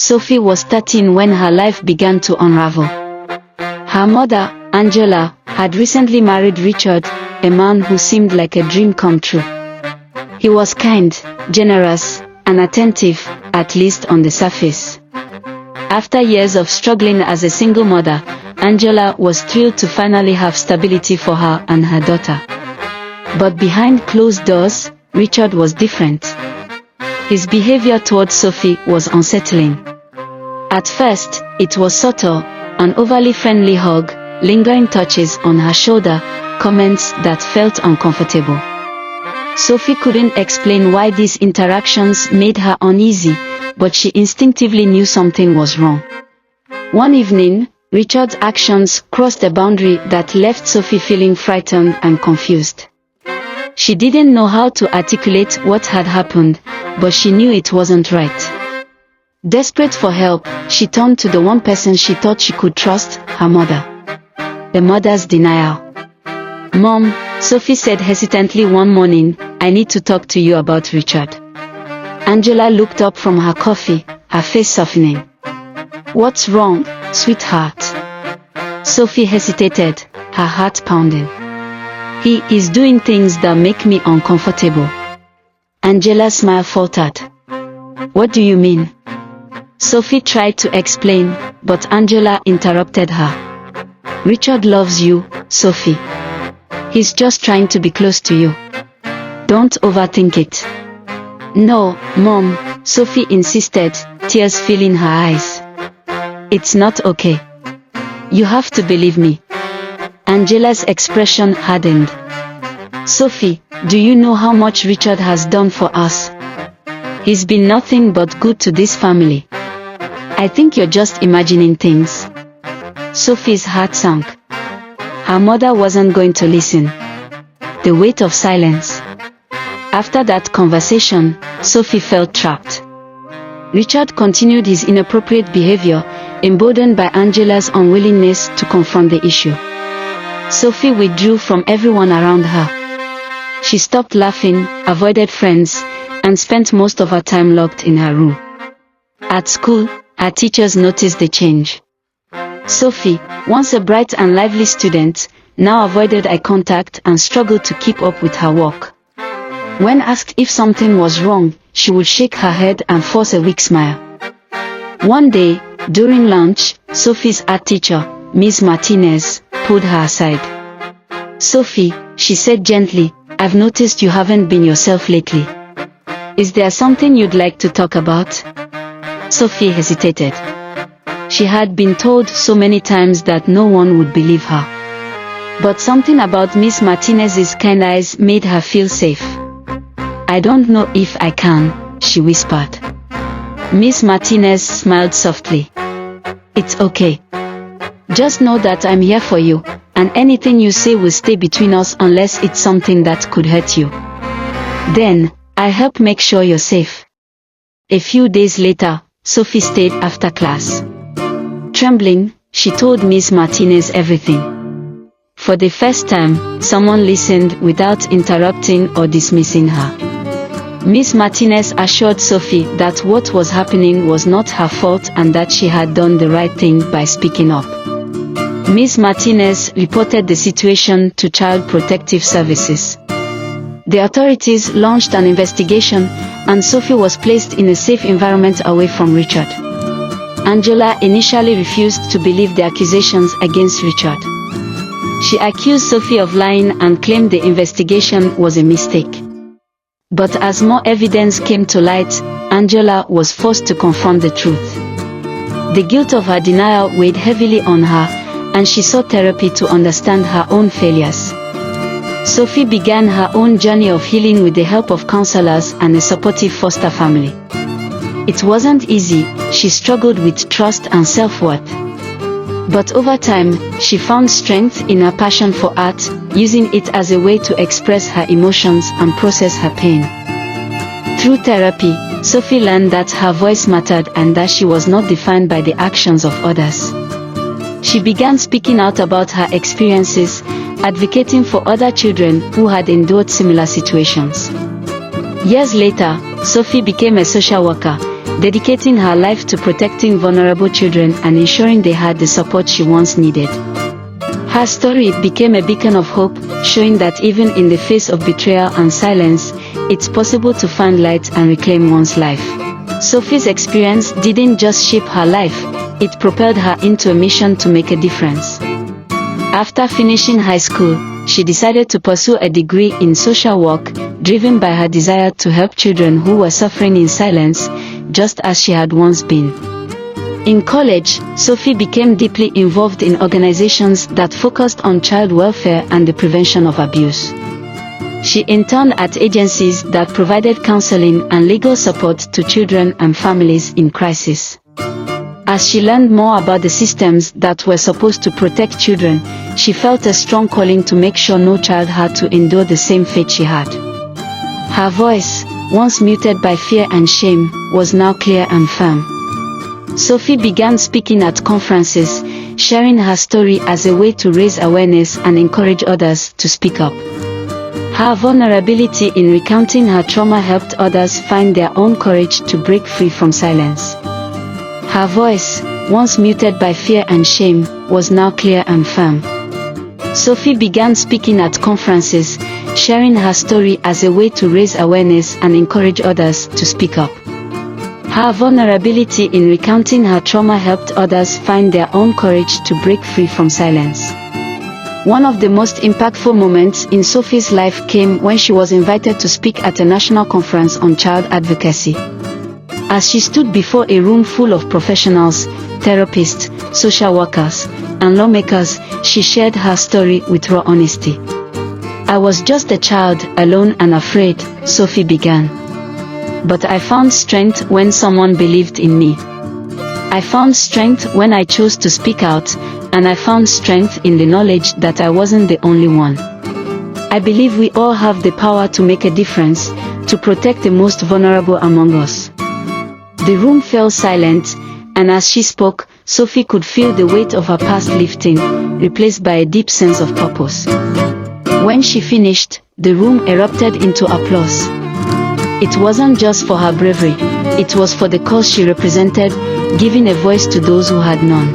Sophie was 13 when her life began to unravel. Her mother, Angela, had recently married Richard, a man who seemed like a dream come true. He was kind, generous, and attentive, at least on the surface. After years of struggling as a single mother, Angela was thrilled to finally have stability for her and her daughter. But behind closed doors, Richard was different. His behavior towards Sophie was unsettling. At first, it was subtle, an overly friendly hug, lingering touches on her shoulder, comments that felt uncomfortable. Sophie couldn't explain why these interactions made her uneasy, but she instinctively knew something was wrong. One evening, Richard's actions crossed a boundary that left Sophie feeling frightened and confused. She didn't know how to articulate what had happened, but she knew it wasn't right. Desperate for help, she turned to the one person she thought she could trust, her mother. The mother's denial. "Mom," Sophie said hesitantly one morning, "I need to talk to you about Richard." Angela looked up from her coffee, her face softening. "What's wrong, sweetheart?" Sophie hesitated, her heart pounding. "He is doing things that make me uncomfortable." Angela's smile faltered. "What do you mean?" Sophie tried to explain, but Angela interrupted her. "Richard loves you, Sophie. He's just trying to be close to you. Don't overthink it." "No, Mom," Sophie insisted, tears filling her eyes. "It's not okay. You have to believe me." Angela's expression hardened. "Sophie, do you know how much Richard has done for us? He's been nothing but good to this family. I think you're just imagining things." Sophie's heart sank. Her mother wasn't going to listen. The weight of silence. After that conversation, Sophie felt trapped. Richard continued his inappropriate behavior, emboldened by Angela's unwillingness to confront the issue. Sophie withdrew from everyone around her. She stopped laughing, avoided friends, and spent most of her time locked in her room. At school, her teachers noticed the change. Sophie, once a bright and lively student, now avoided eye contact and struggled to keep up with her work. When asked if something was wrong, she would shake her head and force a weak smile. One day, during lunch, Sophie's art teacher, Ms. Martinez, pulled her aside. "Sophie," she said gently, "I've noticed you haven't been yourself lately. Is there something you'd like to talk about?" Sophie hesitated. She had been told so many times that no one would believe her. But something about Ms. Martinez's kind eyes made her feel safe. "I don't know if I can," she whispered. Ms. Martinez smiled softly. "It's okay. Just know that I'm here for you, and anything you say will stay between us unless it's something that could hurt you. Then, I'll help make sure you're safe." A few days later, Sophie stayed after class. Trembling, she told Ms. Martinez everything. For the first time, someone listened without interrupting or dismissing her. Ms. Martinez assured Sophie that what was happening was not her fault and that she had done the right thing by speaking up. Ms. Martinez reported the situation to Child Protective Services. The authorities launched an investigation, and Sophie was placed in a safe environment away from Richard. Angela initially refused to believe the accusations against Richard. She accused Sophie of lying and claimed the investigation was a mistake. But as more evidence came to light, Angela was forced to confront the truth. The guilt of her denial weighed heavily on her, and she sought therapy to understand her own failures. Sophie began her own journey of healing with the help of counselors and a supportive foster family. It wasn't easy, she struggled with trust and self-worth. But over time, she found strength in her passion for art, using it as a way to express her emotions and process her pain. Through therapy, Sophie learned that her voice mattered and that she was not defined by the actions of others. She began speaking out about her experiences, advocating for other children who had endured similar situations. Years later, Sophie became a social worker, dedicating her life to protecting vulnerable children and ensuring they had the support she once needed. Her story became a beacon of hope, showing that even in the face of betrayal and silence, it's possible to find light and reclaim one's life. Sophie's experience didn't just shape her life, it propelled her into a mission to make a difference. After finishing high school, she decided to pursue a degree in social work, driven by her desire to help children who were suffering in silence, just as she had once been. In college, Sophie became deeply involved in organizations that focused on child welfare and the prevention of abuse. She interned at agencies that provided counseling and legal support to children and families in crisis. As she learned more about the systems that were supposed to protect children, she felt a strong calling to make sure no child had to endure the same fate she had. Her voice, once muted by fear and shame, was now clear and firm. Sophie began speaking at conferences, sharing her story as a way to raise awareness and encourage others to speak up. Her vulnerability in recounting her trauma helped others find their own courage to break free from silence. Her voice, once muted by fear and shame, was now clear and firm. Sophie began speaking at conferences, sharing her story as a way to raise awareness and encourage others to speak up. Her vulnerability in recounting her trauma helped others find their own courage to break free from silence. One of the most impactful moments in Sophie's life came when she was invited to speak at a national conference on child advocacy. As she stood before a room full of professionals, therapists, social workers, and lawmakers, she shared her story with raw honesty. "I was just a child, alone and afraid," Sophie began. "But I found strength when someone believed in me. I found strength when I chose to speak out, and I found strength in the knowledge that I wasn't the only one. I believe we all have the power to make a difference, to protect the most vulnerable among us." The room fell silent, and as she spoke, Sophie could feel the weight of her past lifting, replaced by a deep sense of purpose. When she finished, the room erupted into applause. It wasn't just for her bravery, it was for the cause she represented, giving a voice to those who had none.